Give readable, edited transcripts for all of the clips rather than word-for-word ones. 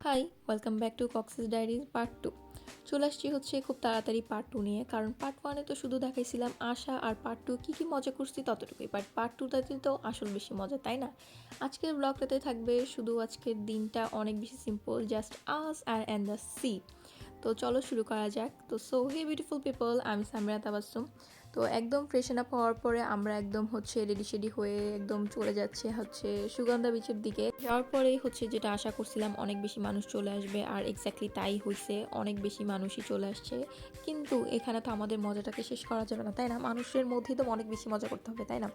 High, welcome back to Cox's diaries part 2। চলে আসছি হচ্ছে খুব তাড়াতাড়ি পার্ট 2 নিয়ে, কারণ পার্ট 1-এ তো শুধু দেখাইছিলাম আশা, আর পার্ট 2 কী মজা করছি ততটুকুই, বাট পার্ট 2টাতে তো আসল বেশি মজা, তাই না? আজকের ব্লগটাতে থাকবে শুধু আজকের দিনটা অনেক বেশি simple, just us and the sea. তো চলো শুরু করা যাক। তো সো হে বিউটিফুল পিপল, আমি সামিরা তাবাসসুম। তো একদম ফ্রেশন আপ হওয়ার পরে আমরা একদম হচ্ছে রেডি শেডি হয়ে একদম চলে যাচ্ছে হচ্ছে সুগন্ধা বিচের দিকে। যাওয়ার পরেই হচ্ছে যেটা আশা করছিলাম অনেক বেশি মানুষ চলে আসবে, আর এক্স্যাক্টলি তাই হয়েছে, অনেক বেশি মানুষই চলে আসছে। কিন্তু এখানে তো আমাদের মজাটাকে শেষ করা যাবে না, তাই না? মানুষের মধ্যেই তো অনেক বেশি মজা করতে হবে, তাই না?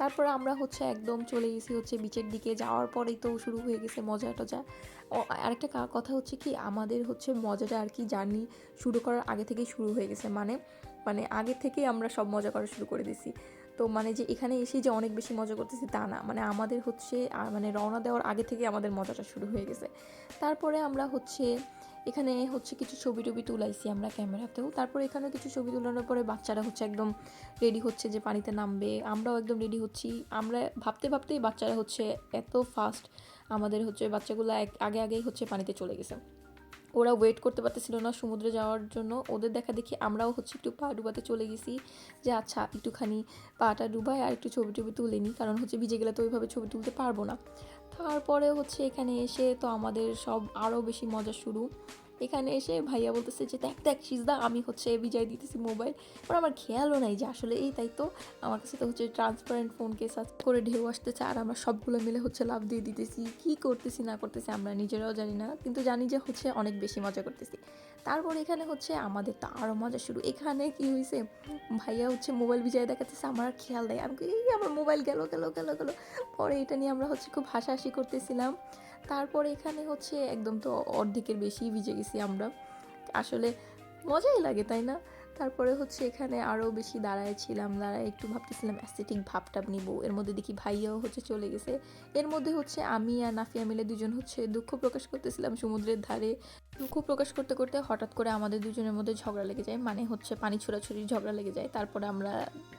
তারপরে আমরা হচ্ছে একদম চলে গেছি হচ্ছে বিচের দিকে। যাওয়ার পরেই তো শুরু হয়ে গেছে মজা টজা। আরেকটা কথা হচ্ছে কি, আমাদের হচ্ছে মজাটা আর কি জার্নি শুরু করার আগে থেকেই শুরু হয়ে গেছে, মানে মানে আগে থেকেই আমরা সব মজা করা শুরু করে দিছি। তো মানে যে এখানে এসে যে অনেক বেশি মজা করতেছি তা না, মানে আমাদের হচ্ছে মানে রওনা দেওয়ার আগে থেকে আমাদের মজাটা শুরু হয়ে গেছে। তারপরে আমরা হচ্ছে এখানে হচ্ছে কিছু ছবি টবি তুলাইছি আমরা ক্যামেরাতেও। তারপরে এখানেও কিছু ছবি তোলানোর পরে বাচ্চারা হচ্ছে একদম রেডি হচ্ছে যে পানিতে নামবে, আমরাও একদম রেডি হচ্ছি। আমরা ভাবতে ভাবতেই বাচ্চারা হচ্ছে এত ফাস্ট, আমাদের হচ্ছে বাচ্চাগুলো আগে আগেই হচ্ছে পানিতে চলে গেছে। ওরা ওয়েট করতে পারতেছিল না সমুদ্রে যাওয়ার জন্য। ওদের দেখা দেখি আমরাও হচ্ছে একটু পা ডুবাতে চলে গেছি, যে আচ্ছা একটুখানি পাটা ডুবাই আর একটু ছবি টবি তুলে নিই, কারণ হচ্ছে ভিজে গেলে তো ওইভাবে ছবি তুলতে পারবো না। তারপরে হচ্ছে এখানে এসে তো আমাদের সব আরও বেশি মজা শুরু। এখানে এসে ভাইয়া বলতেছে যে দেখ দেখ সিজদা, আমি হচ্ছে বিজয় দিতেছি মোবাইল। ওর আমার খেয়ালও নাই যে আসলে এই তাই তো আমার কাছে তো হচ্ছে ট্রান্সপারেন্ট ফোনকে সার্চ করে ঢেউ আসতেছে, আর আমরা সবগুলো মিলে হচ্ছে লাভ দিয়ে দিতেছি। কী করতেছি না করতেছি আমরা নিজেরাও জানি না, কিন্তু জানি যে হচ্ছে অনেক বেশি মজা করতেছি। তারপর এখানে হচ্ছে আমাদের তো আরও মজা শুরু। এখানে কি হয়েছে, ভাইয়া হচ্ছে মোবাইল বিজয় দেখাতেছে, আমার আর খেয়াল নেই, আমি এই আমার মোবাইল গেল গেল গেল গেল। পরে এটা নিয়ে আমরা হচ্ছে খুব হাসাহাসি করতেছিলাম। তারপরে এখানে হচ্ছে একদম তো অর্ধেকের বেশি ভিজে গেছি আমরা, আসলে মজাই লাগে, তাই না? তারপরে হচ্ছে এখানে আরও বেশি দাঁড়ায় একটু ভাবতেছিলাম অ্যাস্থেটিক ভাবটাব নিব। এর মধ্যে দেখি ভাইয়াও হচ্ছে চলে গেছে। এর মধ্যে হচ্ছে আমি আর নাফিয়া মিলে দুজন হচ্ছে দুঃখ প্রকাশ করতেছিলাম সমুদ্রের ধারে। দুঃখ প্রকাশ করতে করতে হঠাৎ করে আমাদের দুজনের মধ্যে ঝগড়া লেগে যায়, মানে হচ্ছে পানি ছোড়াছুড়ির ঝগড়া লেগে যায়। তারপরে আমরা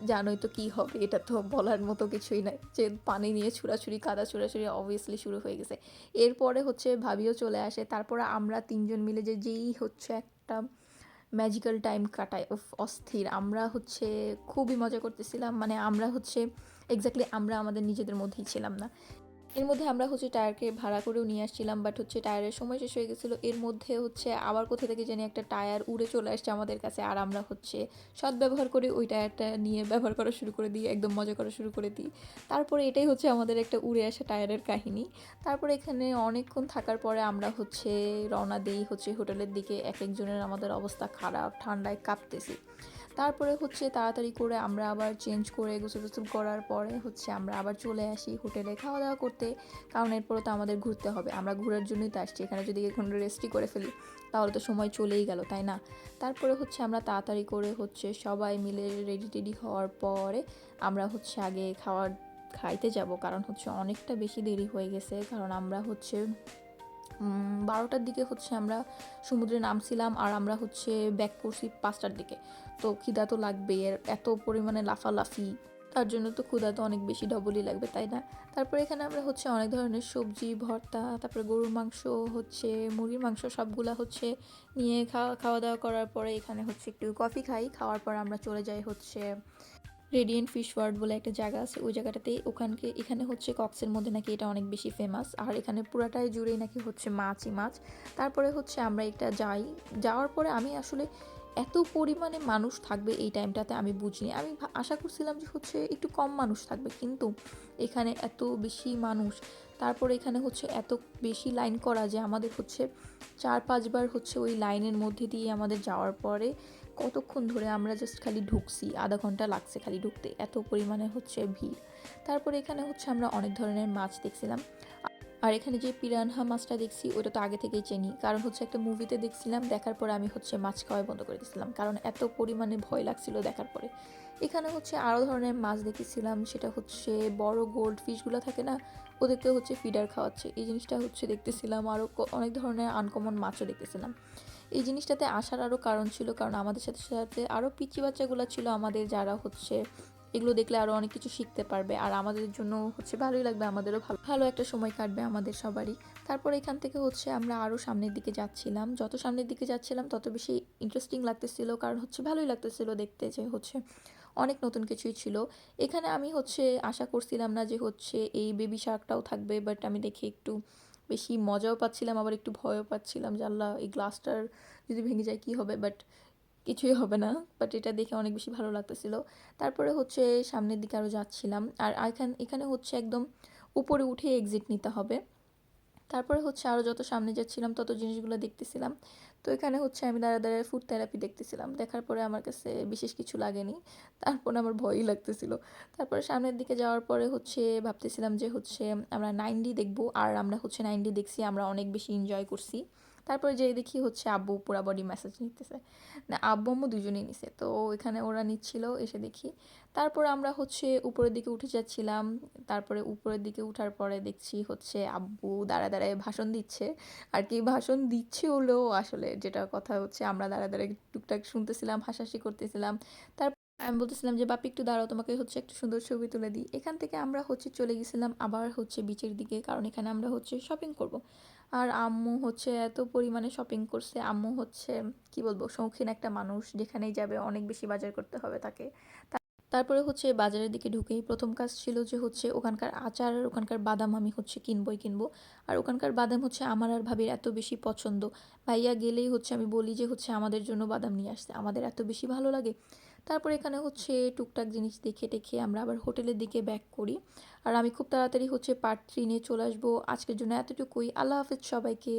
জানোই তো কী হবে, এটা তো বলার মতো কিছুই নাই, যে পানি নিয়ে ছোড়াছুড়ি কাদা ছোড়াছুড়ি অবভিয়াসলি শুরু হয়ে গেছে। এরপরে হচ্ছে ভাবিও চলে আসে। তারপরে আমরা তিনজন মিলে যেই হচ্ছে একটা ম্যাজিক্যাল টাইম কাটাই, অস্থির। আমরা হচ্ছে খুবই মজা করতেছিলাম, মানে আমরা হচ্ছে এক্স্যাক্টলি আমরা আমাদের নিজেদের মধ্যেই ছিলাম না। এর মধ্যে আমরা হচ্ছে টায়ারকে ভাড়া করেও নিয়ে আসছিলাম, বাট হচ্ছে টায়ারের সময় শেষ হয়ে গেছিলো। এর মধ্যে হচ্ছে আবার কোথা থেকে জানি একটা টায়ার উড়ে চলে আসছে আমাদের কাছে, আর আমরা হচ্ছে সদ্ব্যবহার করে ওই টায়ারটা নিয়ে ব্যবহার করা শুরু করে দিই, একদম মজা করা শুরু করে দিই। তারপরে এটাই হচ্ছে আমাদের একটা উড়ে আসা টায়ারের কাহিনী। তারপরে এখানে অনেকক্ষণ থাকার পরে আমরা হচ্ছে রওনা দিই হচ্ছে হোটেলের দিকে। এক একজনের আমাদের অবস্থা খারাপ, ঠান্ডায় কাঁপতেছি। তারপরে হচ্ছে তাড়াতাড়ি করে আমরা আবার চেঞ্জ করে গোসল টোসল করার পরে হচ্ছে আমরা আবার চলে আসি হোটেলে খাওয়া দাওয়া করতে, কারণ এরপরে তো আমাদের ঘুরতে হবে, আমরা ঘোরার জন্যই তো আসছি। এখানে যদি এখন রেস্টই করে ফেলি তাহলে তো সময় চলেই গেল, তাই না? তারপরে হচ্ছে আমরা তাড়াতাড়ি করে হচ্ছে সবাই মিলে রেডি টেডি হওয়ার পরে আমরা হচ্ছে আগে খাইতে যাব, কারণ হচ্ছে অনেকটা বেশি দেরি হয়ে গেছে। কারণ আমরা হচ্ছে 12টার দিকে হচ্ছে আমরা সমুদ্রে নামছিলাম, আর আমরা হচ্ছে ব্যাক করছি 5টার দিকে। তো খিদা তো লাগবে, এত পরিমাণে লাফালাফি, তার জন্য তো ক্ষুধা তো অনেক বেশি ডবলই লাগবে, তাই না? তারপরে এখানে আমরা হচ্ছে অনেক ধরনের সবজি ভর্তা, তারপরে গরুর মাংস হচ্ছে মুরগির মাংস সবগুলা হচ্ছে নিয়ে খাওয়া দাওয়া করার পরে এখানে হচ্ছে একটু কফি খাই। খাওয়ার পর আমরা চলে যাই হচ্ছে রেডিয়েন্ট ফিশ ওয়ার্ল্ড বলে একটা জায়গা আছে, ওই জায়গাটাতেই এখানে হচ্ছে কক্সের মধ্যে নাকি এটা অনেক বেশি ফেমাস, আর এখানে পুরাটাই জুড়েই নাকি হচ্ছে মাছই মাছ। তারপরে হচ্ছে আমরা এটা যাওয়ার পরে আমি আসলে এত পরিমাণে মানুষ থাকবে এই টাইমটাতে আমি বুঝিনি। আমি আশা করছিলাম যে হচ্ছে একটু কম মানুষ থাকবে, কিন্তু এখানে এত বেশি মানুষ। তারপরে এখানে হচ্ছে এত বেশি লাইন করা যে আমাদের হচ্ছে 4-5 বার হচ্ছে ওই লাইনের মধ্যে দিয়ে আমাদের যাওয়ার পরে কতক্ষণ ধরে আমরা জাস্ট খালি ঢুকছি, আধা ঘন্টা লাগছে খালি ঢুকতে, এত পরিমাণে হচ্ছে ভিড়। তারপরে এখানে হচ্ছে আমরা অনেক ধরনের মাছ দেখছিলাম, আর এখানে যে পিরানহা মাছটা দেখছি ওটা তো আগে থেকেই চিনি, কারণ হচ্ছে একটা মুভিতে দেখছিলাম, দেখার পরে আমি হচ্ছে মাছ খাওয়াই বন্ধ করে দিয়েছিলাম, কারণ এত পরিমাণে ভয় লাগছিল দেখার পরে। এখানে হচ্ছে আরও ধরনের মাছ দেখেছিলাম, সেটা হচ্ছে বড় গোল্ড ফিশগুলো থাকে না, ওদেরকে হচ্ছে ফিডার খাওয়াচ্ছে, এই জিনিসটা হচ্ছে দেখতেছিলাম। আরও অনেক ধরনের আনকমন মাছও দেখতেছিলাম। এই জিনিসটাতে আসার আরও কারণ ছিল, কারণ আমাদের সাথে সাথে আরও পিচ্চি বাচ্চাগুলো ছিল আমাদের, যারা হচ্ছে এগুলো দেখলে আরও অনেক কিছু শিখতে পারবে, আর আমাদের জন্য হচ্ছে ভালোই লাগবে, আমাদেরও ভালো ভালো একটা সময় কাটবে আমাদের সবারই। তারপর এখান থেকে হচ্ছে আমরা আরও সামনের দিকে যাচ্ছিলাম, যত সামনের দিকে যাচ্ছিলাম তত বেশি ইন্টারেস্টিং লাগতেছিল, কারণ হচ্ছে ভালোই লাগতেছিল দেখতে যে হচ্ছে অনেক নতুন কিছুই ছিল এখানে। আমি হচ্ছে আশা করছিলাম না যে হচ্ছে এই বেবি শার্কটাও থাকবে, বাট আমি দেখে একটু বেশি মজাও পাচ্ছিলাম, আবার একটু ভয়ও পাচ্ছিলাম যে আল্লাহ এই গ্লাসটার যদি ভেঙে যায় কী হবে, বাট কিছুই হবে না। বাট এটা দেখে অনেক বেশি ভালো লাগতেছিল। তারপরে হচ্ছে সামনের দিকে আরও যাচ্ছিলাম, আর এখানে হচ্ছে একদম উপরে উঠে এক্সিট নিতে হবে। তারপরে হচ্ছে আরও যত সামনে যাচ্ছিলাম তত জিনিসগুলো দেখতেছিলাম। তো এখানে হচ্ছে আমি দাঁড়া দাঁড়ায় ফুড থেরাপি দেখতেছিলাম, দেখার পরে আমার কাছে বিশেষ কিছু লাগেনি, তারপরে আমার ভয়ই লাগতেছিল। তারপরে সামনের দিকে যাওয়ার পরে হচ্ছে ভাবতেছিলাম যে হচ্ছে আমরা 9D দেখবো, আর আমরা হচ্ছে 9D দেখছি, আমরা অনেক বেশি এনজয় করছি। তারপরে যেই দেখি হচ্ছে আব্বু পুরা বডি ম্যাসাজ নিতেছে, না আব্বু আম্মু দুজনেই নিছে, তো এখানে ওরা নিচ্ছিল, এসে দেখি। তারপর আমরা হচ্ছে উপরের দিকে উঠে যাচ্ছিলাম, তারপরে উপরের দিকে উঠার পরে দেখছি হচ্ছে আব্বু দাঁড়ায় দাঁড়ায় ভাষণ দিচ্ছে, আর কি ভাষণ দিচ্ছে হলেও আসলে যেটা কথা হচ্ছে আমরা দাঁড়ায় দাঁড়ায় টুকটাক শুনতেছিলাম, হাসাহাসি করতেছিলাম। তারপর আমি বলতেছিলাম যে বাপি একটু দাঁড়াও, তোমাকে হচ্ছে একটা সুন্দর ছবি তুলে দিই। এখান থেকে আমরা হচ্ছে চলে গেছিলাম আবার হচ্ছে বিচের দিকে, কারণ এখানে আমরা হচ্ছে শপিং করব। আর আম্মু হচ্ছে এত পরিমাণে শপিং করছে, আম্মু হচ্ছে কি বলবো শৌখিন একটা মানুষ, যেখানেই যাবে অনেক বেশি বাজার করতে হবে তাকে। তারপরে হচ্ছে বাজারের দিকে ঢুকেই প্রথম কাজ ছিল যে হচ্ছে ওখানকার আচার আর ওখানকার বাদাম আমি হচ্ছে কিনবই কিনবো। আর ওখানকার বাদাম হচ্ছে আমার আর ভাবির এত বেশি পছন্দ, ভাইয়া গেলেই হচ্ছে আমি বলি যে হচ্ছে আমাদের জন্য বাদাম নিয়ে আসতে, আমাদের এত বেশি ভালো লাগে। তারপর এখানে হচ্ছে টুকটাক জিনিস দেখে টেখে আমরা আবার হোটেলের দিকে ব্যাক করি। আর আমি খুব তাড়াতাড়ি হচ্ছে পার্ট 3 নিয়ে চলে আসবো। আজকের জন্য এতটুকুই। আল্লাহ হাফেজ সবাইকে।